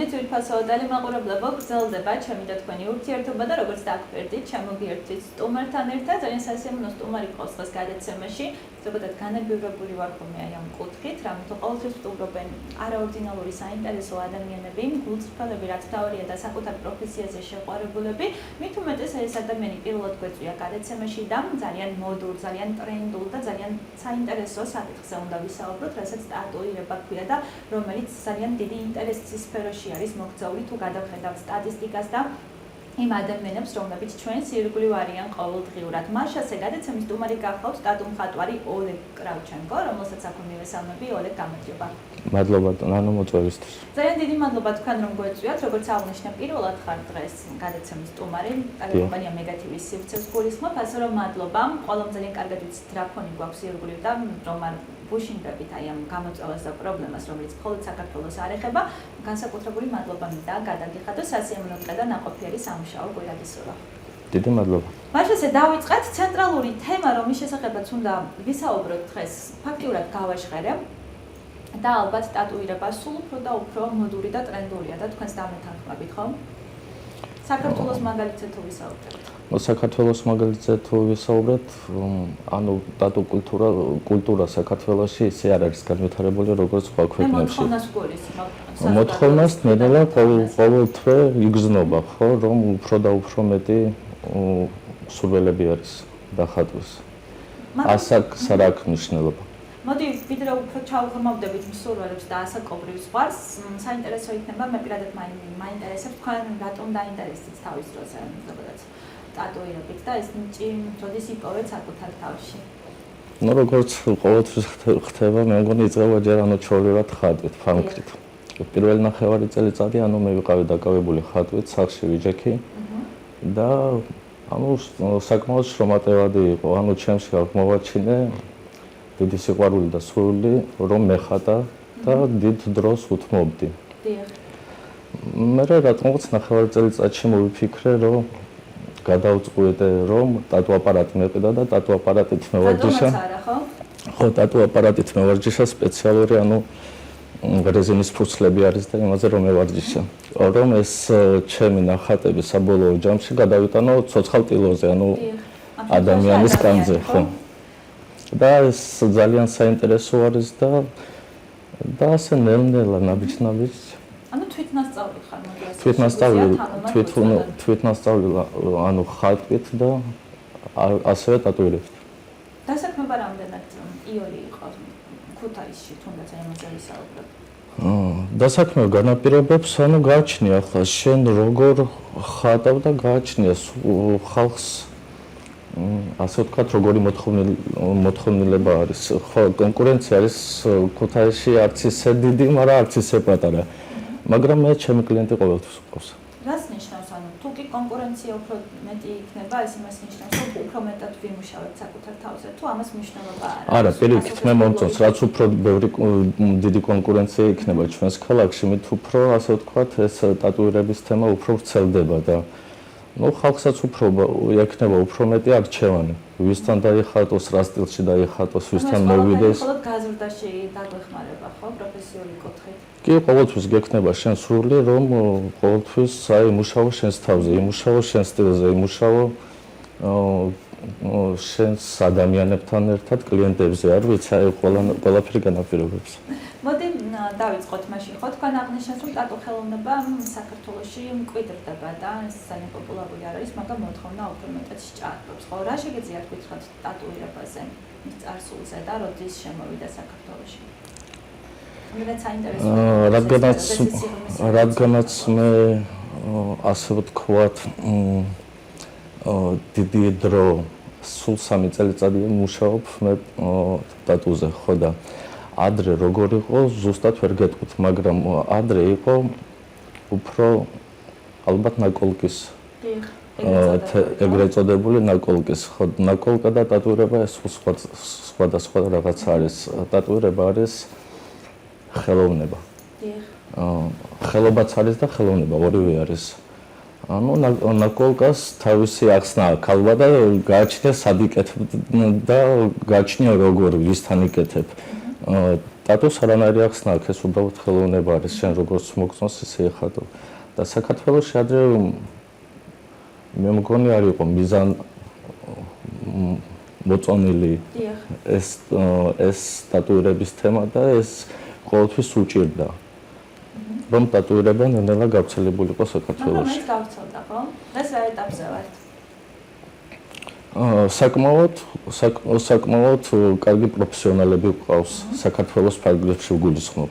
მოდით ვირფასო ტელემაყურებლებო, გრძელდება ჩემი და თქვენი ურთიერთობა და როგორც დაგვერდით, ჩამოგიერთვით სტუმართან ერთად, ძალიან სასიამოვნო სტუმარი ყავს დღეს გადაცემაში. ზოგადად განებივრებული ვარ ხოლმე აი ამ კუთხით, რამეთო ყოველთვის ვსტუმრობენ არაორდინალური საინტერესო ადამიანები, გულწრფელები, რაც თავარია და საკუთარ პროფესიაზე შეყვარებულები. მით უმეტეს ეს ადამიანი პირველად გვეწვია გადაცემაში და ძალიან მოდურ, ძალიან ტრენდულ და ძალიან საინტერესო საკითხზე უნდა ვისაუბროთ, რასაც ტატუირება ქვია და რომელიც ძალიან დიდი ინტერესის სფეროში არის მოქცეული თუ გადავხედავთ სტატისტიკას და იმ ადამიანებს, რომლებიც ჩვენს ირგვლივ არიან ყოველდღიურად. მაშასე გადაცემის სტუმარი გახლავთ ტატუ-მხატვარი ოლეგ კრავჩენკო, რომელსაც აქ მივესალმები. ოლეგ, გამარჯობა. მადლობა ნანო მოწვევისთვის. ძალიან დიდი მადლობა თქვენ რომ გვეწვიათ, როგორც აღნიშნე, პირველად ხარ დღეს გადაცემის სტუმარი. ტელეკომპანია მეგათივის სივრცეს გულისხმობ, ასე რომ მადლობა. ყველამ ძალიან კარგად ვიცით რა ფონი გვაქვს ირგვლივ და რომ არ გუშინდებით აი ამ გამოწვევას და პრობლემას, რომელიც მხოლოდ საქართველოს არ ეხება. განსაკუთრებული მადლობა მინდა გადაგიხადო სასიამოვნო დღე და ნაყოფიერი სამუშაო გვერდისროლა. დიდი მადლობა. მაშასე დავიწყეთ ცენტრალური თემა, რომლის შესახებაც უნდა ვისაუბროთ დღეს, ფაქტიურად გავაჟღერე და ალბათ ტატუირება სულ უფრო და უფრო მოდური და ტრენდულია და თქვენს დამეთანხმებით, ხო? საქართველოს მაგალითზე თუ ვისაუბრებთ. საქართველოს მაგალითზე თუ ვისაუბრებთ, ანუ ტატუ კულტურა საქართველოში ისე არ არის განვითარებული როგორც სხვა ქვეყნებში. მოთხოვნას ნელა ყოველთვე იგრძნობა, ხო, რომ უფრო და უფრო მეტი სურვილები არის დახატვის. ასაკს არ აქვს მნიშვნელობა. მოდი ვიდრე უფრო ჩავღრმავდებით მსურველებს და ასაკობრივ ზღვარს, საინტერესო იქნება, მე პირადად მაინტერესებს თქვენ რატომ დაინტერესდით თავის დროზე, ზოგადად ტატუირებით და ეს ნიჭი როდის იპოვეთ საკუთარ თავში? ნუ როგორც ყოველთვის ხდება, მე მგონი იწყება ჯერ ანუ ჩორევად ხატვით, ფანქრით. პირველი ნახევარი წელიწადი ანუ მე ვიყავი დაკავებული ხატვით, სახლში ვიჯექი და ანუ საკმაოდ შრომატევადი იყო, ანუ ჩემში არ მოვაჩინე დიდი სიყვარული და სურვილი რომ მეხატა და დიდ დროს უთმობდი. მე რატომღაც ნახევარი წელიწადში მოვიფიქრე რომ გადავწყვეტე რომ ტატუ აპარატი მეყიდა და ტატუ აპარატით მევარჯიშა. ხო, ტატუ აპარატით მევარჯიშა სპეციალური ანუ რეზინის ფურცლები არის და იმაზე რომ მევარჯიშა. რომ ეს ჩემი ნახატები საბოლოო ჯამში გადავიტანო ცოცხალ ტილოზე, ანუ ადამიანის კანზე, ხო. და ეს ძალიან საინტერესო არის და ასე ნელ-ნელა ნაბიჯ-ნაბიჯ. ანუ თვითნასწავლი ხარ, თვითნასწავლი, ანუ ხატვით და ასევე ტატუირებით. დასაქმება რამდენად იოლი იყო ქუთაისში, თუნდაც ამაზე ვისაუბროთ. დასაქმება განაპირობებს, ანუ გააჩნია ახლა შენ როგორ ხატავ და გააჩნია ხალხს ასე ვთქვათ, როგორი მოთხოვნილება არის. ხო, კონკურენცია არის ქუთაისში არც ისე დიდი, მაგრამ არც ისე პატარა. მაგრამ მე ჩემი კლიენტი ყოველთვის ყავს. რას ნიშნავს, ანუ თუ კი კონკურენცია უფრო მეტი იქნება, ეს იმას ნიშნავს, რომ უფრო მეტად ვიმუშავებთ საკუთარ თავზე, თუ ამას მნიშვნელობა არ აქვს. არა, პირიქით მე მომწონს, რაც უფრო ბევრი დიდი კონკურენცია იქნება ჩვენს ქალაქში, მით უფრო ასე ვთქვათ, ეს ტატუირების თემა უფრო ვრცელდება და ნუ ხალხსაც უფრო ექნება უფრო მეტი არჩევანი. ვისთან დაიხატოს, რა სტილში დაიხატოს, ვისთან მოვიდეს. მხოლოდ გაზრდაში დაგვეხმარება, ხო, პროფესიული კუთხით. კი, ყოველთვის გექნება შენ სურვილი, რომ ყოველთვის აი იმუშაო შენს თავზე, იმუშაო შენს სტილზე, იმუშაო შენს ადამიანებთან ერთად, კლიენტებზე, არ ვიცი, აი ყველაფერი განაპირობებს. მოდი დავიწყოთ მაშინ, ხო, თქვენ აღნიშნეთ, რომ ტატუ ხელოვნება საქართველოში მკვიდრდება და ეს ძალიან პოპულარული არ არის, მაგრამ მოთხოვნა უფრო მეტად სჭარბობს, ხო? რა შეგიძლიათ გითხრათ ტატუირებაზე, მის წარსულზე და როდის შემოვიდა საქართველოში? რადგანაც მე ასე ვთქვათ, დიდი დრო სულ 3 წელიწადი მუშაობ მე ტატუზე, ხო და ადრე როგორ იყო, ზუსტად ვერ გეტყვით, მაგრამ ადრე იყო უფრო ალბათ ნაკოლკის. ეგრეთ წოდებული ნაკოლკის, ხო, ნაკოლკა და ტატუირება ეს სხვადასხვა რაღაც არის. ტატუირება არის ხელოვნება. ხელობაც არის და ხელოვნება ორივე არის. ანუ ნაკოლკას თავისი ახსნა აქვს ალბათ და გააჩნია სად იკეთებ და გააჩნია როგორ ვისთან იკეთებ. ტატუს არანაირი აქვს ნაკლს, უბრალოდ ხელოვნება არის, შენ როგორც მოგწონს ისე ეხატო. და საქართველოში ადრე მე მგონი არ იყო მიზან მოწონილი ეს ტატუირების თემა და ეს ყოველთვის უჭირდა. რომ ტატუირება ნელა გავრცელებულიყო საქართველოში. მაგრამ გავრცელდა, ხო? ეს რა ეტაპზე ვართ? საკმაოდ კარგი პროფესიონალები გვყავს საქართველოს ფარგლებში ვგულისხმობ.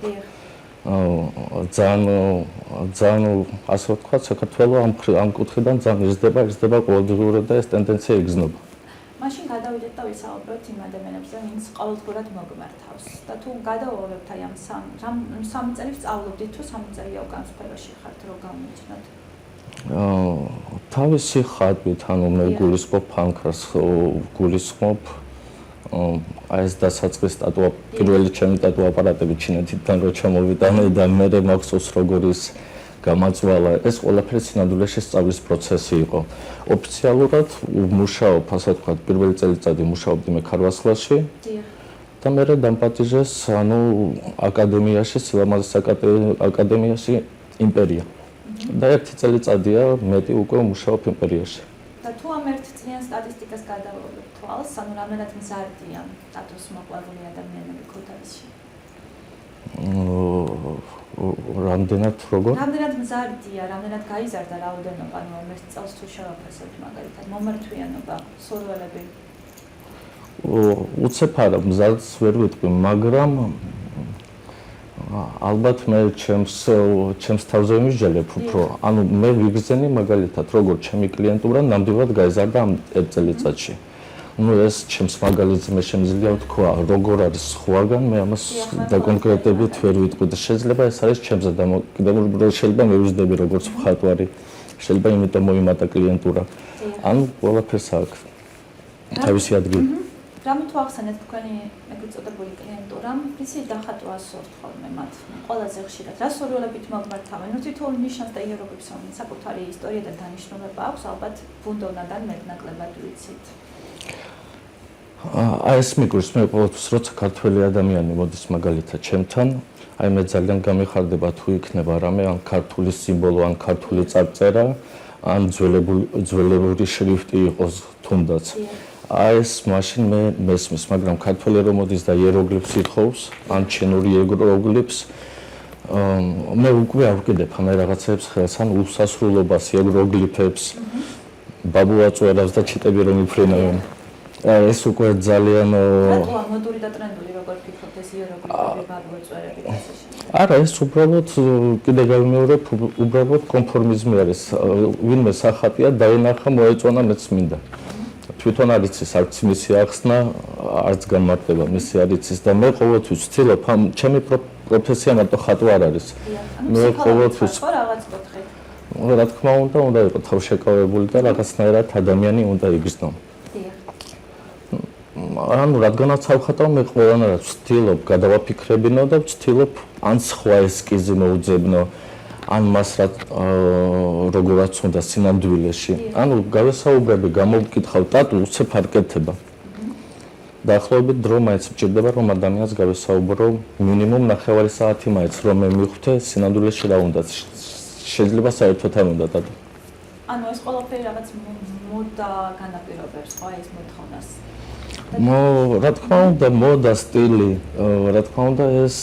ძალიან ასე ვთქვათ, საქართველოს ამ კუთხიდან ძალიან იზრდება ყოველდღიურად და ეს ტენდენცია იგრძნობა. მაშინ გადავიდეთ და ვისაუბროთ იმ ადამიანებზე, ვინც ყოველდღურად მოგმართავს. და თუ გადავავალებთ აი ამ 3 წელი სწავლობდით, თუ 3 წელია უკან სფეროში ხართ, რო გამოიჩნდათ? თავისი ხატვით, ანუ მე გულისხმობ ფანქრას, გულისხმობ აი ეს დასაწყის ტატუ პირველი ჩემი ტატუ აპარატები ჩინეთიდან რო ჩამოვიტანე და მე მახსოვს როგორ ის გამაწვალა. ეს ყველაფერი სინამდვილეში სწავლის პროცესი იყო. ოფიციალურად ვმუშაობ, ასე ვთქვათ, პირველი წელიწადი მუშაობდი მე ქარვასლაში. და მე დამპატიჟეს, ანუ აკადემიაში, სილამაზის აკადემიაში იმპერია. და 1 წელიწადია მეტი უკვე ვმუშაობ იმპერიაში. და თუ ამ 1 წლიან სტატისტიკას გადავავლებ თვალს, ანუ რამდენად მზარდიან ტატუს მოყვარული ადამიანები ქუთაისში? რამდენად როგორ? რამდენად მზარდია, რამდენად გაიზარდა რაოდენობა, ანუ ამ 1 წელს თუ შევაფასებთ მაგალითად, მომართვიანობა, სურვილები? უცებ არა, მზარდს ვერ ვიტყვი, მაგრამ ალბათ მე ჩემს თავზე ვიმსჯელებ უფრო. ანუ მე ვიგრძენი მაგალითად, როგორ ჩემი კლიენტურა ნამდვილად გაიზარდა ამ 1 წელიწადში. ну ეს ჩემს მაგალითზე მე შემიძლია ვთქვა, როგორ არის სხვაგან, მე ამას დაკონკრეტებით ვერ ვიტყვი და შეიძლება ეს არის ჩემზე დამოკიდებული, შეიძლება მე ვიზდები როგორც მხატვარი, შეიძლება იმიტომ მოიმატა კლიენტურა. ანუ ყველაფერს აქვს თავისი ადგილი. რამე თუ ახსენეთ თქვენი ეგრეთ წოდებული კლიენტურამ, ისი დახატვა ასურთ ხოლმე მათ ყველაზე ხშირად. რა სურვილებით მოგმართავენ? ნუ თითოეულ ნიშანს და იეროგებს რომ საკუთარი ისტორია და დანიშნულება აქვს, ალბათ ბუნდოვნადან მეტნაკლებად ვიცით. აი ეს მიგრს მე ყოველთვის როცა ქართველი ადამიანი მოდის მაგალითად ჩემთან, აი მე ძალიან გამიხარდება თუ იქნება რამე ან ქართული სიმბოლო, ან ქართული წარწერა, ან ძველებური შრიფტი იყოს თუნდაც. აი ეს მაშინ მე მესმის, მაგრამ ქართველი რომ მოდის და იეროგლიფს ითხოვს, ან ჩინური იეროგლიფს, მე უკვე არ ვკიდებ ამ რაღაცებს ხელს, ან უსასრულობას, იეროგლიფებს, ბაბუაწვერავს და ჩიტები რომ იფრინავენ. ეს უკვე ძალიან რატოა მოდური და ტრენდული, როგორ ფიქრობთ ეს იეროგლიფები, ბაბუაწვერები და ასე შემდეგ? არა, ეს უბრალოდ კიდე გავიმეორებ, უბრალოდ კონფორმიზმი არის. ვინმე სახატია, დაენახა, მოეწონა, მეც მინდა. თვითონ არ იცის, არც მისი ახსნა, არც გამარტება მისი არ იცის და მე ყოველთვის ვცდილობ, ჩემი პროფესია მარტო ხატვა არ არის. მე ყოველთვის რაღაც გქხეთ. რა თქმა უნდა იყო თავშეკავებული და რაღაცნაირად ადამიანი უნდა იგრძნო. ანუ რადგანაც ავხატავ, მე ყველანაირად ვცდილობ გადავაფიქრებინო და ვცდილობ ან სხვა ესკიზი მოვუძებნო, ან მას როგორაც უნდა სინამდვილეში. ანუ გავესაუბრები, გამოვკითხავ ტატუ, უცებ არ კეთება. დაახლოებით დრო მაინც მჭირდება, რომ ადამიანს გავესაუბრო მინიმუმ 9 საათი მაინც, რომ მე მივხვდე სინამდვილეში რა უნდა. შეიძლება საერთოდ არ უნდა ტატუ. ანუ ეს ყველაფერი რაღაც მოდა განაპირობებს, ხო, ეს მოთხოვნას. რა თქმა უნდა, მოდა, სტილი, რა თქმა უნდა, ეს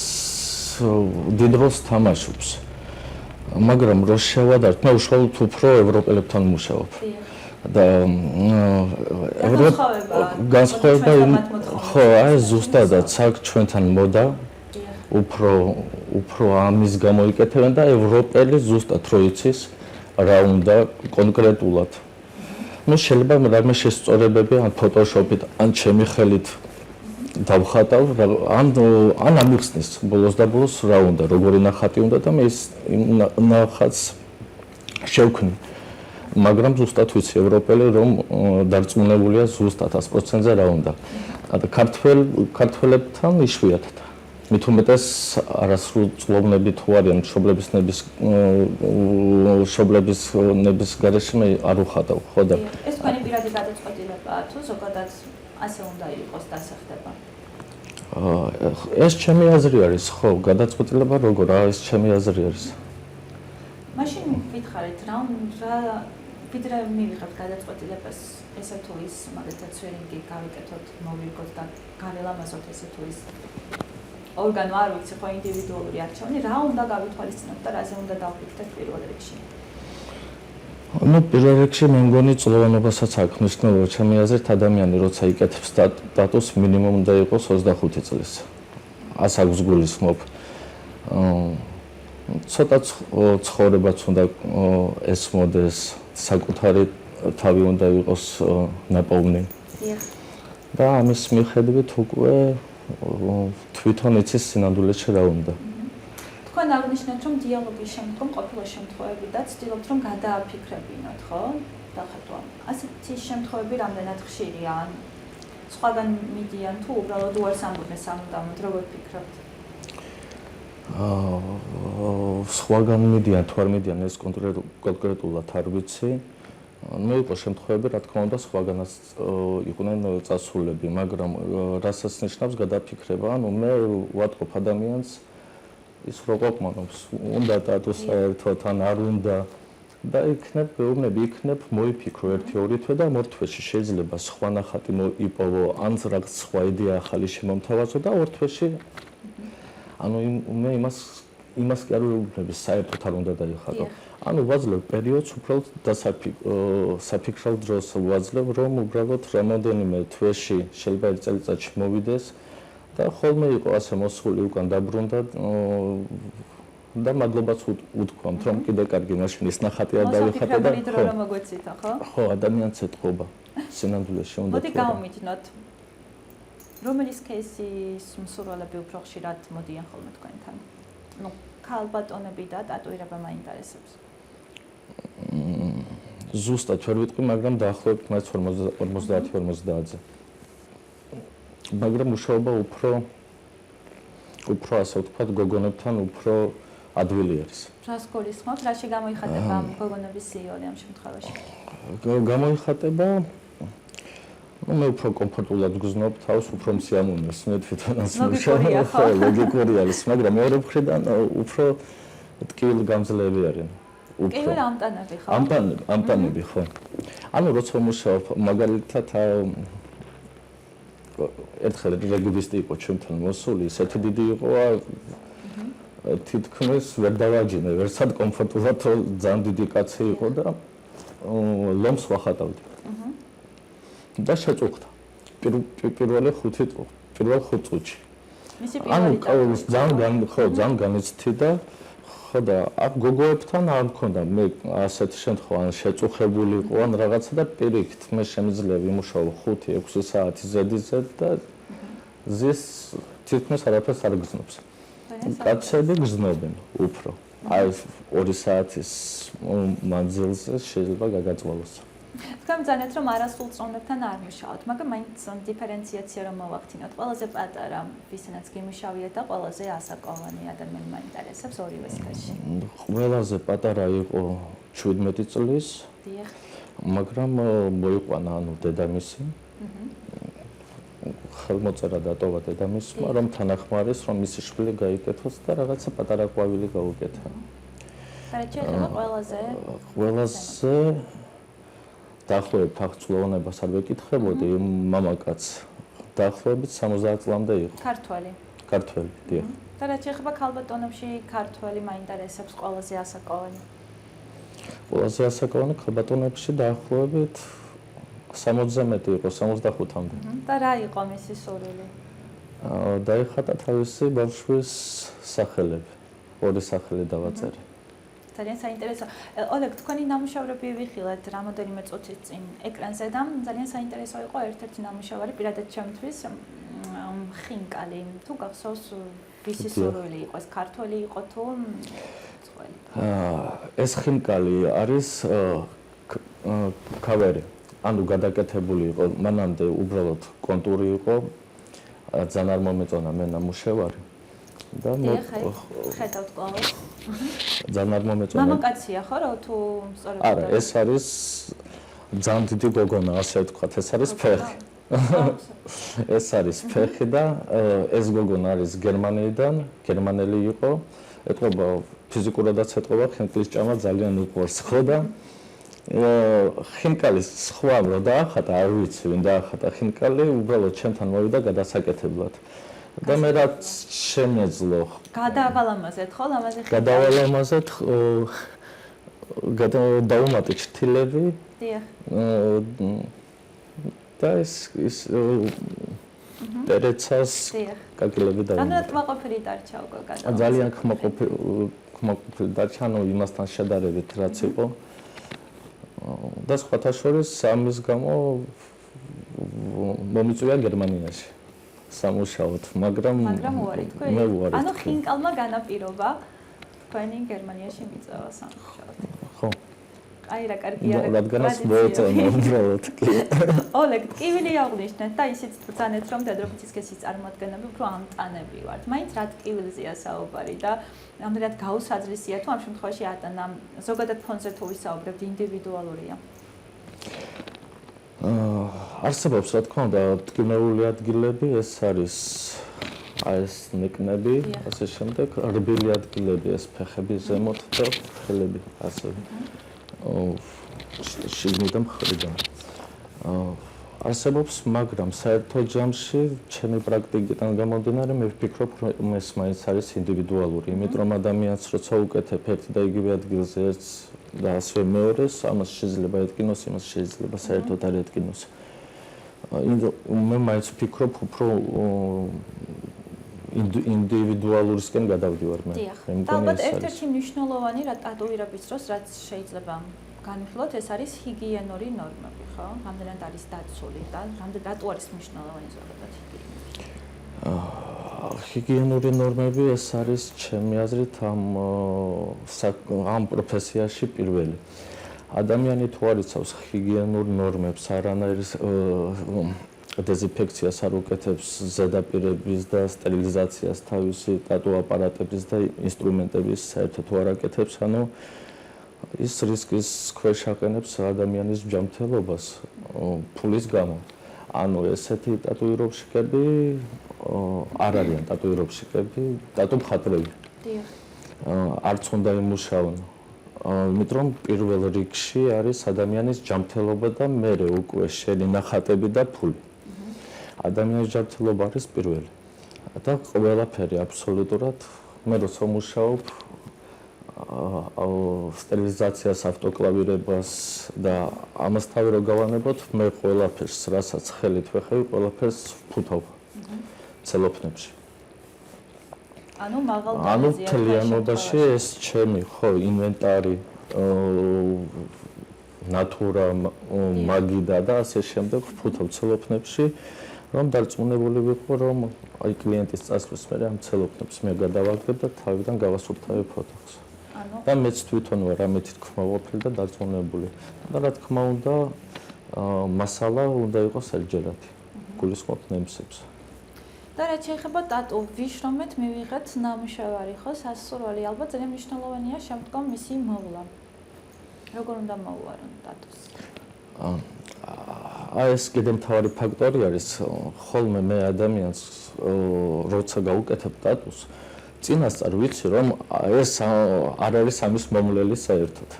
დიდ როლს თამაშობს. მაგრამ რო შევადართ, მე უშუალოდ უფრო ევროპელებთან მუშაობ. და განსხვავება ხო, აი ზუსტადაც აქ ჩვენთან მოდა უფრო ამის გამოიკეთებენ და ევროპელი ზუსტად რო იცის რა უნდა კონკრეტულად. ну შეიძლება რამე შესწორებები ან ფოტოშოპით ან ჩემი ხელით დავხატავ ან ამიხსნის ბოლოს და ბოლოს რა უნდა, როგორი ნახატი უნდა და მე ის ნახატს შევქმნი. მაგრამ ზუსტად ვიცი ევროპელი რომ დარწმუნებულია ზუსტად 100%-ზე რა უნდა. და ქართველებთან იშვიათად. მით უმეტეს არასრულწლოვნები თუ არიან მშობლების ნების გარეშე მე არ ვხატავ, ხო და ეს თქვენი პირადი გადაწყვეტილებაა თუ ზოგადად ასე უნდა იყოს დასახდება? ეს ჩემი აზრი არის, ხო, გადაწყვეტილება როგორ ეს ჩემი აზრი არის. მაშინ ვითხარით რა ვიდრე მივიღებთ გადაწყვეტილებას ესე თუ ის მაგალითად სვერინგი გავიკეთოთ, მოვიგოთ და გაველამაზოთ ესე თუ ის ორგანო არ ვიცი ხო ინდივიდუალური არჩევანი, რა უნდა გავითვალისწინოთ და რაზე უნდა დავფიქრდეთ პირველ რიგში? პირველ რიგში მე მგონი წლოვანობასაც აქვს მნიშვნელობა ჩემი აზრით ადამიანი როცა იკეთებს სტატუსს მინიმუმ უნდა იყოს 25 წლის. ას აქვს გულისხმობ. ცოტა ცხოვრებაც უნდა ესმოდეს, საკუთარი თავი უნდა იყოს ნაპოვნი. და ამის მიხედვით უკვე თვითონ იცის სინამდვილეში რა უნდა. თქვენ აღნიშნეთ, რომ დიალოგის შემდგომ ყოფილი შემთხვევები და ცდილობთ, რომ გადააფიქრებინოთ, ხო? დახატვა. ასეთი შემთხვევები რამდენად ხშირია? ან სხვაგან მიდიან თუ უბრალოდ უარს ამბობენ სამუდამოდ, როგორ ფიქრობთ? სხვაგან მიდიან თუ არ მიდიან ეს კონკრეტულად არ ვიცი. მე იყო შემთხვევები, რა თქმა უნდა, სხვაგანაც იყვნენ წასულები, მაგრამ რასაც ნიშნავს გადაფიქრება, ანუ მე ვატყობ ადამიანს ის რო ყოფნობს, უნდა დადო საერთოდ ან არ უნდა და იქნებ მოიფიქრო 1-2 თვე და ორ თვეში შეიძლება სხვა ნახატი იპოვო, ან რაღაც სხვა იდეა ახალი შემომთავაზო და ორ თვეში ანუ მე იმას კი არ ვეუბნები საერთოდ არ უნდა დაიხატო. ანუ ვაძლევ პერიოდს უბრალოდ საფიქრალ დროს ვაძლევ, რომ უბრალოდ რამოდენიმე თვეში შეიძლება 1 წელიწადში მოვიდეს და ხოლმე იყო ასე მოსული უკან დაბრუნდა და მადლობას უთქვამთ, რომ კიდე კარგი მაშინ ის ნახატი არ დავიხატე და ხო, ადამიანს ეთყობა. სინამდვილეში უნდა. მოდი გავმიჯნოთ. რომლის кейსის მსურველები უფრო ხშირად მოდიან ხოლმე თქვენთან? ნუ ქალბატონები და ტატუირება მაინტერესებს. ზუსტად ვერ ვიტყვი, მაგრამ დაახლოებით მაინც 50-50-ზე. მაგრამ მუშაობა უფრო ასე ვთქვათ, გოგონებთან უფრო ადვილი არის. რას გულისხმობთ? რაში გამოიხატება გოგონების სიორი ამ შემთხვევაში? გამოიხატება მე უფრო კომფორტულად გრძნობ თავს, უფრო მსიამოვნებს მე თვითონაც მუშაობა, ხო, ლოგიკური არის, მაგრამ მეორე მხრიდან უფრო ტკივილგამძლეები არიან. ტკივილ ამტანები ხო? ამტანები ხო. ანუ როცა მუშაობ, მაგალითად ერთხელ რეგბისტი იყო ჩემთან მოსული, ისეთი დიდი იყო, თითქმის ვერ დავაჯინე, ვერცად კომფორტულად, ძალიან დიდი კაცი იყო და ლომს ვახატავდი. და შეწუხდა. პირველ 5 წუთში. ანუ ძალიან განიცდი და ხო და აქ გოგოებთან არ მქონდა მე ასეთი შემთხვევა, ან შეწუხებული იყო ან რაღაცა და პირიქით მე შემიძლია ვიმუშაო 5-6 საათი ზედიზედ და ზის თითქმის არაფერს არ გრძნობს. კაცები გრძნობენ უფრო. აი 2 საათის მანძილზე შეიძლება გაგაწვალოს. თქვენ ბრძანეთ, რომ არასრულწლოვანებთან არ მუშაობთ, მაგრამ მაინც დიფერენციაცია რომ მოვახდინოთ. ყველაზე პატარა ვისენაც გიმუშავიათ და ყველაზე ასაკოვანი ადამიანი მაინტერესებს ორივე სქესში. ყველაზე პატარა იყო 17 წლის. დიახ. მაგრამ მოიყვანა ანუ დედამისი. ხელმოწერა დატოვა დედამისმა, რომ თანახმარის, რომ მისი შვილი გაიკეთოს და რაღაცა პატარა ყვავილი გაუკეთა. საერთოდ ყველაზე დაახლოებით აღწლოვანებას არ ვეკითხებოდი, მამაკაც დაახლოებით 70 წლამდე იყო. ქართველი, დიახ. და რაც ეხება ქალბატონებში, ქართველი მაინტერესებს ყველაზე ასაკოვანი. ყველაზე ასაკოვანი ქალბატონებში დაახლოებით 60-ზე მეტი იყო, 65-მდე. და რა იყო მისი სურვილი? დაიხატა თავისი ბავშვის სახელები. 2 სახელი დავაწერე. ძალიან საინტერესო. ოლეგ, თქვენი ნამუშევრები ვიხილეთ რამოდენიმე წუთის წინ ეკრანზე და ძალიან საინტერესო იყო ერთ-ერთი ნამუშევარი პირადად ჩემთვის ხინკალი. თუ გახსოვს ვისი სურვილი იყო, ეს ქართველი იყო თუ ძღველი? ეს ხინკალი არის კავერი. ანუ გადაკეთებული იყო, მანამდე უბრალოდ კონტური იყო, ძალიან არ მომეწონა მე ნამუშევარი. და ხედავთ კლავას. ძალიან არ მომეწონა. მამაკაცია ხო რა თუ სწორედ? არა, ეს არის ძალიან დიდი გოგონა, ასე ვთქვათ, ეს არის ფეხი. ეს არის ფეხი და ეს გოგონა არის გერმანიიდან, გერმანელი იყო. ეთყობა ფიზიკურადაც ეთყობა ხინკალის ჭამა ძალიან უყვარს ხო და ხინკალის სხვა რო დაახატა, არ ვიცი ვინ დაახატა ხინკალი, უბრალოდ ჩემთან მოვიდა გადასაკეთებლად. და მე რაც შემეძლო. გადავალამაზეთ ხო ლამაზი ხინკალი? გადავალამაზეთ დაუმატე ჩრთილები. დიახ. და ეს პერეცას კაკილები და რადგან კმაყოფილი დარჩა უკვე გადავალამაზეთ. ძალიან კმაყოფილი დარჩა, ანუ იმასთან შედარებით რაც იყო. და სხვათა შორის ამის გამო მომიწვია გერმანიაში სამუშაოდ, მაგრამ უარი თქვენ? მე უარი. ანუ ხინკალმა განაპირობა თქვენი გერმანიაში მიწევა სამუშაოდ. ხო. აი რა კარგია. რადგანაც მოეწონა უბრალოდ კი. ოლეგ, ტკივილი აღნიშნეთ და ისიც ბრძანეთ, რომ დედოფლისის სქესის წარმოადგენები უფრო ამტანები ვართ. მაინც რა ტკივილზეა საუბარი და ამდენად გაუსაძლისია თუ ამ შემთხვევაში ატანა ზოგადად ფონზე თუ ვისაუბრებთ ინდივიდუალურია? არსებობს რა თქმა უნდა ტკივნეული ადგილები, ეს არის ეს ნიკნები, ასე შემდეგ, რბილი ადგილები, ეს ფეხები ზემოთ და ხელები ასევე. შიგნიდან მხრიდან. არსებობს, მაგრამ საერთო ჯამში ჩემი პრაქტიკიდან გამომდინარე მე ვფიქრობ, რომ ეს მაინც არის ინდივიდუალური, იმიტომ ადამიანს როცა უკეთებ ერთი და იგივე ადგილზე ერთს და ასევე მეორეს, ამას შეიძლება ეთკინოს, იმას შეიძლება საერთოდ არ ეთკინოს. მე მაინც ვფიქრობ, უფრო ინდივიდუალურისკენ გადავდივარ მე. და ალბათ ერთ-ერთი მნიშვნელოვანი რა ტატუირების დროს რაც შეიძლება განვიხილოთ, ეს არის ჰიგიენური ნორმები, ხო? რამდენად არის დაცული და რატო არის მნიშვნელოვანი ზოგადად ჰიგიენური ნორმები ეს არის ჩემი აზრით ამ პროფესიაში პირველი. ადამიანი თუ არ იცავს ჰიგიენურ ნორმებს, არანაირ დეზინფექციას არ უკეთებს ზედაპირების და სტერილიზაციას თავისი ტატუ აპარატების და ინსტრუმენტების საერთოდ არ აკეთებს, ანუ ის რისკის ქვეშ აყენებს ადამიანის ჯანმრთელობას ფულის გამო. ანუ ესეთი ტატუირებშიკები არ არიან ტატუირებშიკები, ტატუ-მხატვრები. დიახ. არც უნდა იმუშაონ. იმიტომ პირველ რიგში არის ადამიანის ჯანმრთელობა და მერე უკვე შენი ნახატები და ფული. ადამიანის ჯანმრთელობა არის პირველი. და ყველაფერი აბსოლუტურად მე როცა მუშაობ სტერილიზაციას, ავტოკლავირებას და ამას თავი რო გავანებოთ, მე ყველაფერს, რასაც ხელით ვეხები, ყველაფერს ვფუთავ ცელოფნებში. ანუ მაღალ დონეზე თლიანობაში ეს ჩემი ხო ინვენტარი ნატურა მაგიდა და ასე შემდეგ ვფუთავ ცელოფნებში, რომ დარწმუნებული ვიყო, რომ აი კლიენტის წასვლის მერე ამ ცელოფნებს მე გადავაგდებ და თავიდან გავასუფთავებ ოთახს. და მეც თვითონ ვარ ამით თქმაყოფილი და დარწმუნებული. და რა თქმა უნდა, მასალა უნდა იყოს ერთჯერადი. გულისხმობ ნემსებს. და რაც შეეხება ტატუ ვიშრომეთ, მივიღეთ ნამუშევარი, ხო, სასურველი, ალბათ ძალიან მნიშვნელოვანია შემდგომ მისი მოვლა. როგორ უნდა მოვუარონ ტატუს? ეს კიდე მთავარი ფაქტორი არის, ხოლმე მე ადამიანს როცა გავუკეთებ ტატუს, წინასწარ ვიცი, რომ ეს არ არის ამის მომვლელი საერთოდ.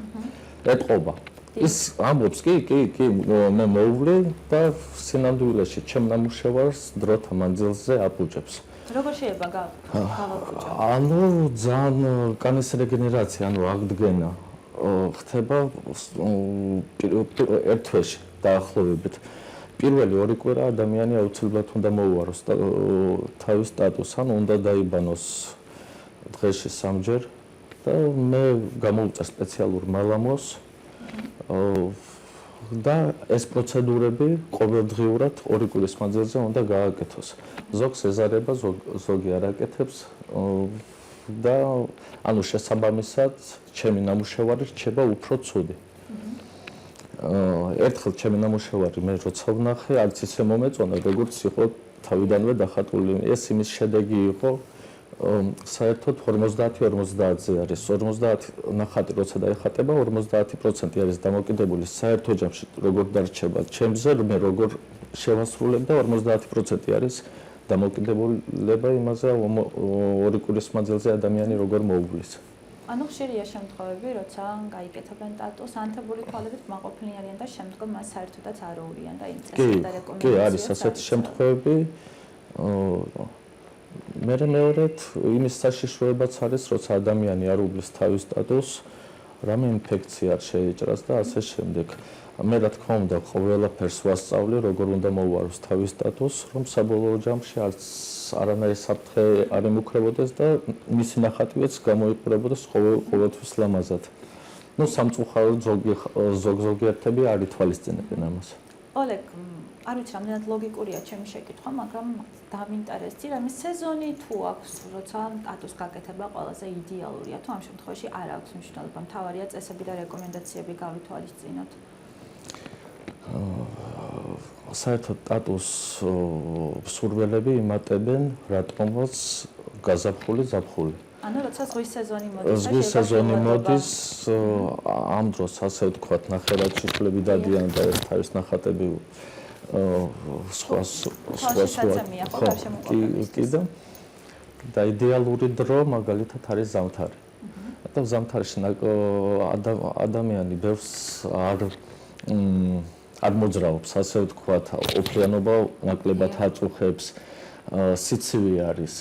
ეთყობა. ის ამბობს, კი, მე მოვვლი და სინამდვილეში ჩემ ნამუშევარს დროთა მანძილზე აპუჭებს. როგორ შეიძლება გავაპუჭო? ანუ ძალიან კანის რეგენერაცია, ანუ აღდგენა ხდება ერთ თვეში დაახლოებით. პირველი 2 კვირა ადამიანი აუცილებლად უნდა მოუაროს თავის სტატუსს, ანუ უნდა დაიბანოს დღეში 3-ჯერ და მე გამოვწერ სპეციალურ მალამოს და ეს პროცედურები ყოველდღიურად 2 კვირის მანძილზე უნდა გააკეთოს. ზოგს ეზარება, ზოგი არ აკეთებს და ანუ შესაბამისად ჩემი ნამუშევარი რჩება უფრო ცუდი. ერთხელ ჩემი ნამუშევარი მე როცა ვნახე, არც ისე მომეწონა, როგორც იყო თავიდანვე დახატული. ეს იმის შედეგი იყო საერთოდ 50-50-ზე არის. 50 ნახატი როცა დაიხატება, 50% არის დამოკიდებული საერთო ჯამში როგორ დარჩება ჩემზე, მე როგორ შევასრულებ და 50% არის დამოკიდებულება იმაზე, ორი კვირის მანძილზე ადამიანი როგორ მოუგლის. ანუ ხშირია შემთხვევები, როცა გაიკეთებენ ტატუს, ანთებული თვალებით კმაყოფილნი არიან და შემდგომ მას საერთოდაც არ უღრიან და იმ წესით და რეკომენდაციებს. კი, არის ასეთი შემთხვევები. მეორედ იმის საშიშროებაც არის, როცა ადამიანი არ უგლის თავის ტატუს, რამე ინფექცია არ შეეჭრას და ასე შემდეგ. მე რა თქმა უნდა ყველაფერს ვასწავლი, როგორ უნდა მოვაროს თავის ტატუს, რომ საბოლოო ჯამში არც არანაირი საფრთხე არ ემუქრებოდეს და მისი ნახატივეც გამოიყურებოდეს ყოველთვის ლამაზად. ნუ სამწუხაროდ ზოგიერთები არ ითვალისწინებენ ამას. ოლეგ, არ ვიცი, რამდენად ლოგიკურია ჩემი შეკითხვა, მაგრამ დავინტერესდი, რამე სეზონი თუ აქვს, როცა ტატუს გაკეთება ყველაზე იდეალურია, თუ ამ შემთხვევაში არ აქვს მნიშვნელობა, მთავარია წესები და რეკომენდაციები გავითვალისწინოთ. საერთოდ ტატუს მსურველები იმატებენ, რატომაც გაზაფხული ზაფხული. ანუ როცა ზღვის სეზონი მოდის, ზღვის სეზონი მოდის, ამ დროს ასე ვთქვათ, ნახევარჩიტლები დადიან და ერთ-არის ნახატები სხვა და იდეალური დრო მაგალითად არის ზამთარი. და ზამთარში ადამიანი ბევრს არ მოძრაობს, ასე ვთქვათ, ოფლიანობა ნაკლებად აწუხებს, სიცივე არის.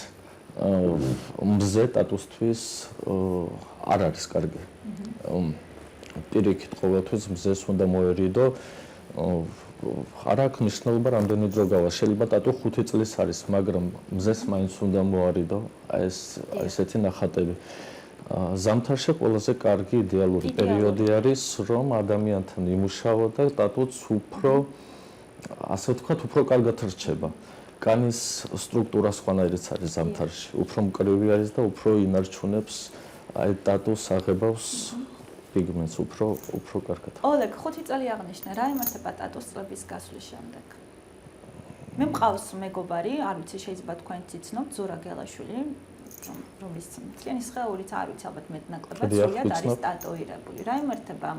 მზე ტატუსთვის არ არის კარგი. პირიქით ყოველთვის მზეს უნდა მოერიდო. არ აქვს მნიშვნელობა რამდენი დრო გავა. შეიძლება ტატუ 5 წლის არის, მაგრამ მზეს მაინც უნდა მოარიდო. ესეთი ნახატები. ზამთარში ყველაზე კარგი იდეალური პერიოდი არის, რომ ადამიანთან იმუშაო და ტატუც უფრო, ასე ვთქვათ, უფრო კარგად რჩება. კანის სტრუქტურა სხვანაირიც არის ზამთარში. უფრო მკრივი არის და უფრო ინარჩუნებს აი ტატუს აღებავს პიგმენტს უფრო კარგად. ოლეგ, 5 წელი აღნიშნე, რა იმართება ტატუს წლების გასვლის შემდეგ? მე მყავს მეგობარი, არ ვიცი, შეიძლება თქვენ ციცნობთ, ზურა გელაშვილი, რომლის მთლიანი სხეულით არ ვიცი, ალბათ მეტნაკლებად სულიად არის ტატუირებული. რა იმართება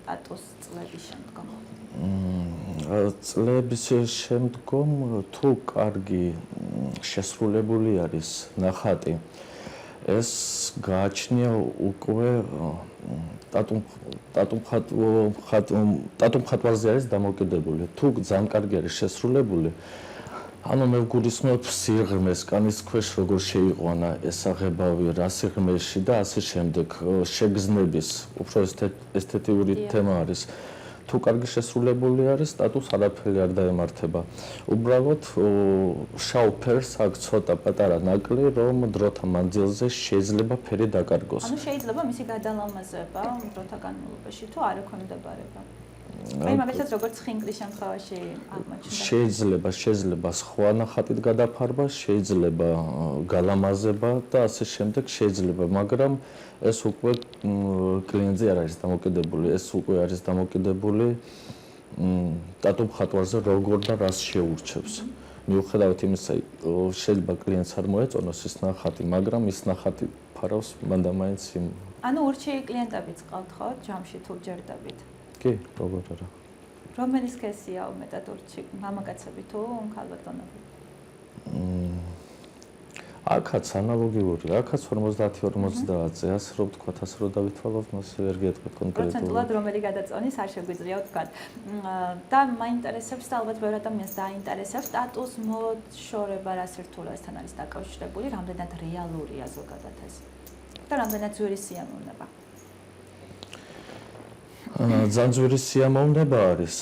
ტატუს წლების შემდგომ? წლების შემდგომ თუ კარგი შესრულებული არის ნახატი, ეს გააჩნია უკვე ტატუ-მხატვარზე არის დამოკიდებული. თუ ძალიან კარგი არის შესრულებული, ანუ მე ვგულისხმობ სიღრმეს, კანის ქვეშ როგორ შეიყვანა ეს აღებავი, რა სიღრმეში და ასე შემდეგ, შეგრძნების, უფრო ესთეტიური თემა არის. თუ კარგი შესრულებული არის, ტატუს არაფერი არ დაემართება. უბრალოდ შავ ფერს აქვს ცოტა პატარა ნაკლი, რომ დროთა მანძილზე შეიძლება ფერი დაკარგოს. ანუ შეიძლება მისი გადალამაზება დროთა განმავლობაში თუ არ ექვემდებარება. აი მაგალითად როგორც ხინკლის შემთხვევაში აღმოჩნდა. შეიძლება სხვა ნახატით გადაფარვა, შეიძლება გალამაზება და ასე შემდეგ შეიძლება, მაგრამ ეს უკვე კლიენტზე არ არის დამოკიდებული, ეს უკვე არის დამოკიდებული ტატუ-მხატვარზე როგორ და რას შეურჩევს. მიუხედავად იმისა, შეიძლება კლიენტს არ მოეწონოს ის ნახატი, მაგრამ ის ნახატი ფარავს მანდა მაინც იმ. ანუ ურჩი კლიენტებიც ყავთ ხო, ჯამში თუ ჯერდებით? კი, როგორ არა. რომელი სქესია უმეტად ურჩი, მამაკაცები თუ ქალბატონები? აქაც ანალოგიურია, აქაც 50-50-ზე, ასე რომ ვთქვათ, ასე რომ დავითვალოთ, მას ვერ გეტყვით კონკრეტულად. პროცენტულად რომელი გადაწონის არ შეგვიძლია ვთქვათ. და მაინტერესებს და ალბათ ბევრ ადამიანს დაინტერესებს ტატუს მოშორება რა სირთულესთან არის დაკავშირებული, რამდენად რეალურია ზოგადად ეს და რამდენად ძვირი სიამოვნება. ძალიან ძვირი სიამოვნება არის.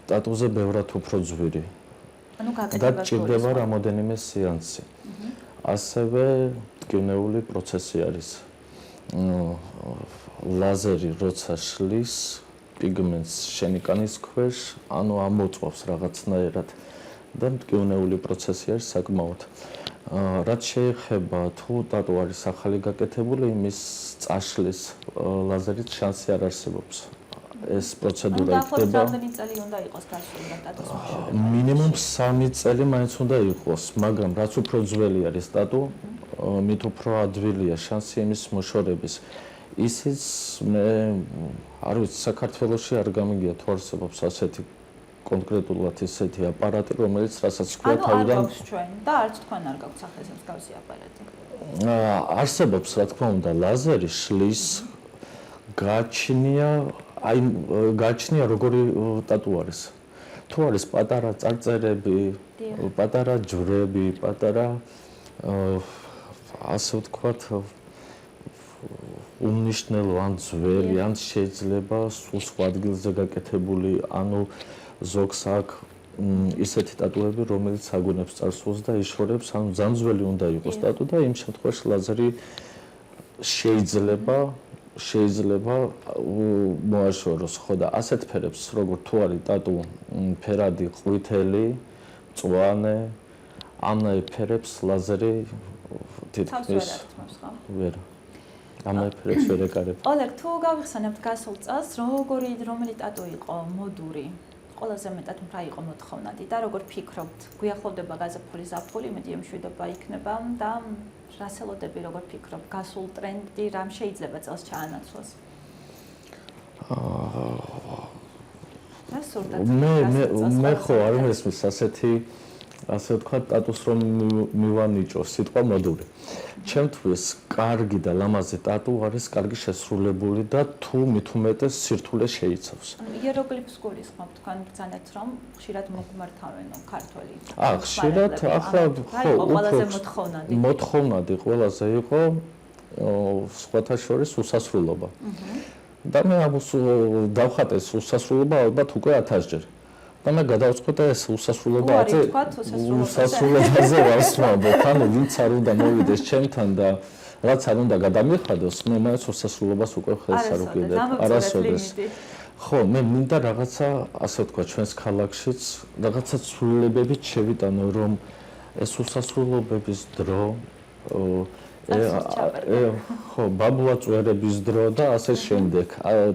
ტატუზე ბევრად უფრო ძვირი. და ჭირდება რამოდენიმე სეანსი. ასევე ტკივნეული პროცესი არის. ლაზერი როცა შლის პიგმენტს შენი კანის ქვეშ, ანუ ამოწვავს რაღაცნაირად და ტკივნეული პროცესი არის საკმაოდ. რაც შეეხება თუ ტატუ არის ახალი გაკეთებული, იმის წაშლის ლაზერით შანსი არ არსებობს. ეს პროცედურა იქნება. რამდენი წელი უნდა იყოს გასული ტატუს მოშორება? მინიმუმ 3 წელი მაინც უნდა იყოს, მაგრამ რაც უფრო ძველი არის ტატუ, მით უფრო ადვილია შანსი იმის მოშორების. ისიც მე არ ვიცი, საქართველოში არ გამიგია თუ არსებობს ასეთი კონკრეტულად ისეთი აპარატი, რომელიც რასაც ქვია თავიდან არ გვაქვს ჩვენ და არც თქვენ არ გაქვთ სახეს მსგავსი აპარატი. არსებობს, რა თქმა უნდა, ლაზერი შლის გააჩნია როგორი ტატუ არის. თუ არის პატარა წარწერები, პატარა ჯვრები, პატარა ასე ვთქვათ უმნიშვნელო ან ძველი, ან შეიძლება სულ სხვა ადგილზე გაკეთებული, ანუ ზოგს აქვს ისეთი ტატუები, რომელიც აგონებს წარსულს და იშორებს, ანუ ძალიან ძველი უნდა იყოს ტატუ და იმ შემთხვევაში ლაზერი შეიძლება მოაშოროს, ხო და ასეთ ფერებს, როგორც თუ არის ტატუ ფერადი, ყვითელი, მწვანე, ამნაირ ფერებს ლაზერი თითქმის ვერ ამაი ფერებს ვერ ეკარება. ოლეგ, თუ გავიხსენებთ გასულ წელს, რომელი ტატუ იყო მოდური? ყველაზე მეტად რა იყო მოთხოვნადი და როგორ ფიქრობთ, გვიახლოვდება გაზაფხული ზაფხული, მეტი მშვიდობა იქნება და რას ელოდები, როგორ ფიქრობ, გასულ ტრენდი რამ შეიძლება წელს ჩაანაცვლოს? მე ხო არ მესმის ასე ვთქვათ, ტატუს რომ მივანიჭო სიტყვა მოდური. ჩემთვის კარგი და ლამაზი ტატუ არის კარგი შესრულებული და თუ მით უმეტეს სირთულე შეიცავს. იეროგლიფს გულისხმობ თქვენ ბრძანეთ რომ ხშირად მოგმართავენ ქართველი. ხშირად ახლა ხო ყველაზე მოთხოვნადი. მოთხოვნადი ყველაზე იყო სხვათა შორის უსასრულობა. და მე დავხატე ეს უსასრულობა ალბათ უკვე 1000 ჯერ. და მე გადავწყვეტე ეს უსასრულობაზე ვასწავლოთ, ანუ ვინც არ უნდა მოვიდეს ჩემთან და რაც არ უნდა გადამიხადოს, მე მას უსასრულობას უკვე ხელს არ ვუკიდებ, არასოდეს. ხო, მე მინდა რაღაცა, ასე ვთქვა, ჩვენს ქალაქშიც რაღაცა ცვლილებებით შევიტანო, რომ ეს უსასრულობების დრო ხო, ბაბუაწვერების დრო და ასე შემდეგ,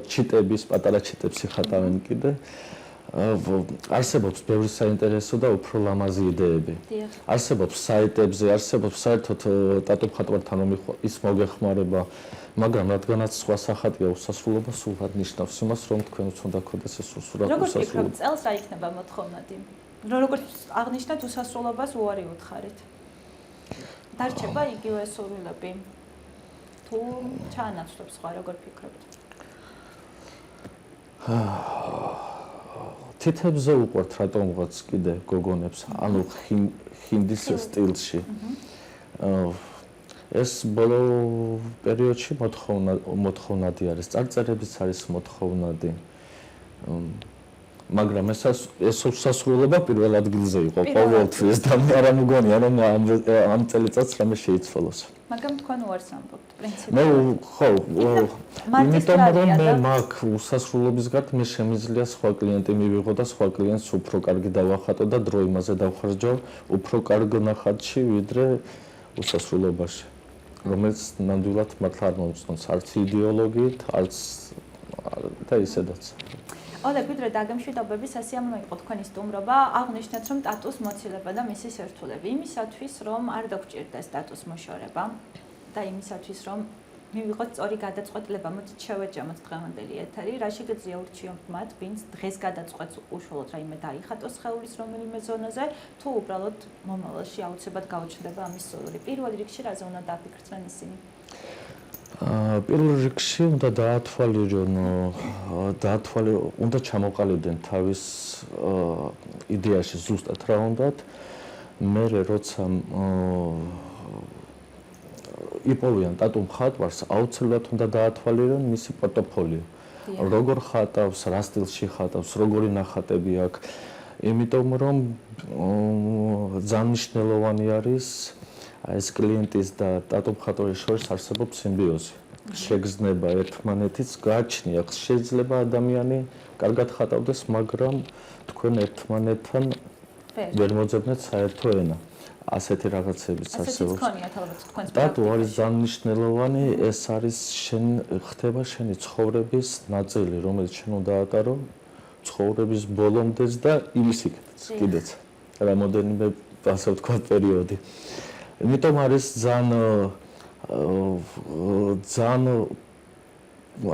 ჩიტების, პატარა ჩიტებს იხატავენ კიდე. არსებობს ბევრი საინტერესო და უფრო ლამაზი იდეები. არსებობს საიტებზე, არსებობს საერთოდ ტატუ-მხატვართან რომ ის მოგეხმარება, მაგრამ რადგანაც სხვა სახატია უსასრულობა, სულად ნიშნავს იმას, რომ თქვენც უნდა გქონდეს ეს სრულად უსასრულობა. როგორ ფიქრობთ, წელს რა იქნება მოთხოვნადი? როგორც აღნიშნეთ, უსასრულობას უარი უთხარით. დარჩება იგივე სურვილები. თუ ჩაანაცვლებს სხვა, როგორ ფიქრობთ? თითებზე უყვართ რატომღაც კიდე გოგონებს, ანუ ხინდის სტილში. ეს ბოლო პერიოდში მოთხოვნადი არის, წარწერებიც არის მოთხოვნადი. მაგრამ ეს უსასრულობა პირველ ადგილზე იყო ყოველთვის და მე არ მგონია რომ ამ წელიწადს რამე შეიცვალოს. მაგრამ თქვენ უარს ამბობთ პრინციპში. მე ხო, იმიტომ რომ მე მაგ უსასრულობის გარდა მე შემიძლია სხვა კლიენტი მივიღო და სხვა კლიენტს უფრო კარგი დავახატო და დრო იმაზე დავხარჯო უფრო კარგ ნახატში ვიდრე უსასრულობაში, რომელიც ნამდვილად მართლა არ მომწონს არც იდეოლოგიით, არც და ისედაც. ოლეგ, ვიდრე დაგემშვიდობები, სასიამოვნო იყო თქვენი სტუმრობა. აღნიშნეთ, რომ ტატუს მოცილება და მისი სირთულები იმისათვის, რომ არ დაგჭირდეს ტატუს მოშორება და იმისათვის, რომ მივიღოთ სწორი გადაწყვეტილება, მოდით შევეჯამოთ დღევანდელი ეთერი, რა შეგიძლია ურჩიოთ მათ, ვინც დღეს გადაწყვეტს უშუალოდ რაიმე დაიხატოს სხეულის რომელიმე ზონაზე, თუ უბრალოდ მომავალში აუცილებლად გაუჩნდება ამის სურვილი. პირველ რიგში რაზე უნდა დააფიქრდნენ ისინი? პირველ რიგში უნდა უნდა ჩამოყალიბდნენ თავის იდეაში ზუსტად რა უნდათ. მე როცა იპოვიან ტატუ-მხატვარს, აუცილებლად უნდა დაათვალიერონ მისი პორტოფოლიო. როგორ ხატავს, რა სტილში ხატავს, როგორი ნახატები აქვს. იმიტომ რომ ძალიან მნიშვნელოვანი არის ეს კლიენტის და ტატუ-მხატვარის შორის არსებობს სიმბიოზი. შეგრძნება ერთმანეთიც, გააჩნია, შეიძლება ადამიანი კარგად ხატავდეს, მაგრამ თქვენ ერთმანეთთან ვერ მოძებნეთ საერთო ენა. ასეთი რაღაცებიც არსებობს. ტატუ არის ძალიან მნიშვნელოვანი, ეს არის ხდება შენი ცხოვრების ნაწილი, რომელიც შენ უნდა ატარო ცხოვრების ბოლომდეც და იმისიქაც კიდეც. რამოდენიმე ასე ვთქვათ პერიოდი. იმიტომ არის ძალიან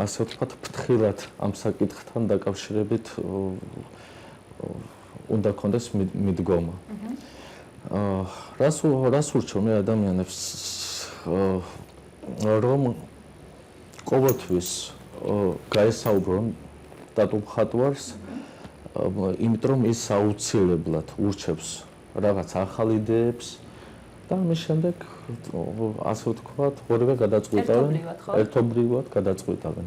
ასე ვთქვათ ფრთხილად ამ საკითხთან დაკავშირებით უნდა კონდეს მიდგომა. რას ურჩევ მე ადამიანებს რომ ყოველთვის გაესაუბრონ ტატუ-მხატვარს, იმიტომ რომ ის აუცილებლად ურჩევს რაღაც ახალ იდეებს და ამის შემდეგ ასე ვთქვათ, ორივე გადაწყვეტავენ, ერთობლივად გადაწყვეტავენ.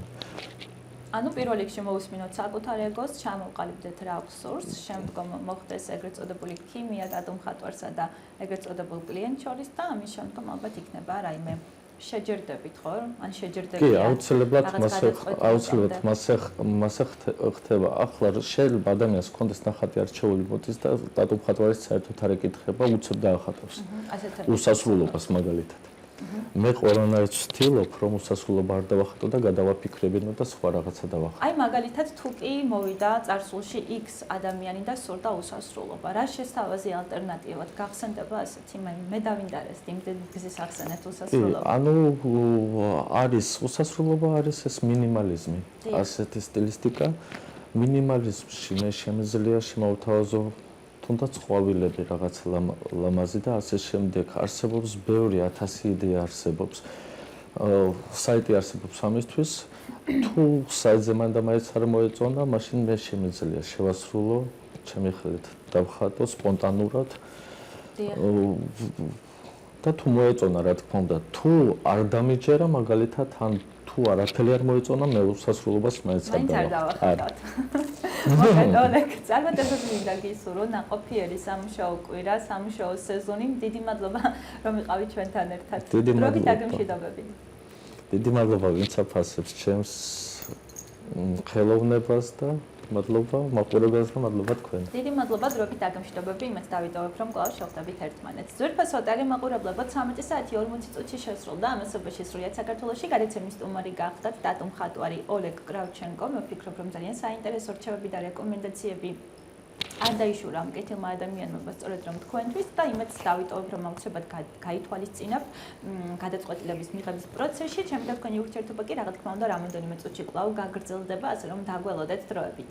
ანუ პირველ რიგში მოусმინოთ საკუთარ ეგოს, ჩამოვყალიბდეთ რა სურს, შემდგომ მოხდეს ეგრეთ წოდებული ქიმია ტატუ-მხატვარსა და ეგრეთ წოდებულ კლიენტს შორის და ამის შემდგომ ალბათ იქნება რაიმე შეჯერდებით, ხო? ან შეჯერდებით. კი, აუცილებლად მასე ხდება. ახლა შეიძლება ადამიანს ჰქონდეს ნახატი არჩეული მოდის და ტატუ-მხატვარის საერთოდ არ ეკითხება, უცებ დაახატავს. უსასრულობას მაგალითად. მე ყველანაირად ვცდილობ, რომ უსასრულობა არ დავახატო და გადავაფიქრებინო და სხვა რაღაცა დავახატო. აი მაგალითად თუ კი მოვიდა წარსულში X ადამიანი და სურდა უსასრულობა, რა შესთავაზი ალტერნატივად გახსენდება ასეთი? მე დავინტერესდი იმდენ გზის ახსენეთ უსასრულობა. ანუ არის უსასრულობა არის ეს მინიმალიზმი, ასეთი სტილისტიკა. მინიმალიზმში მე შემიძლია შემოვთავაზო თუნდაც ყვავილები რაღაც ლამაზი და ასე შემდეგ. არსებობს ბევრი 1000 იდეა არსებობს. საიტი არსებობს ამისთვის. თუ საიტზე მანდ-მაინც არ მოეწონა, მაშინ მე შემიძლია შევასრულო, ჩემი ხელით დავხატო სპონტანურად. და თუ მოეწონა, რა თქმა უნდა, თუ არ დამიჯერა, მაგალითად, ან თუ არაფერი არ მოეწონა, მე უსასრულობას მაინც არ დავახატავ. მოგეთ ოლეგ, წარმატებები მინდა გისურვო, ნაყოფიერი სამუშაო კვირა, სამუშაო სეზონი. დიდი მადლობა, რომ იყავით ჩვენთან ერთად. დროებით დაგემშვიდობებით. დიდი მადლობა, ვინც აფასებს ჩემს ხელოვნებას და მადლობა მაყურებელს და მადლობა თქვენ. დიდი მადლობა, დროებით დაგემშვიდობები, იმას დავიტოვებ, რომ კვლავ შევხვდებით ერთმანეთს. ძვირფასო ტელემაყურებლებო 13 საათი 40 წუთში შესრულდა ამასობაში სრულიად საქართველოში. გადაცემის სტუმარი გახდათ ტატუ-მხატვარი ოლეგ კრავჩენკო. მე ვფიქრობ, რომ ძალიან საინტერესო რჩევები და რეკომენდაციები არ დაიშურა ამ კეთილმა ადამიანმა სწორედ რომ თქვენთვის და იმედს დავიტოვებ, რომ აუცილებლად გაითვალისწინებთ გადაწყვეტილების მიღების პროცესში. ჩემი და თქვენი ურთიერთობა კი რა თქმა უნდა რამოდენიმე წუთში კვლავ გაგრძელდება, ასე რომ დაგველოდეთ დროებით.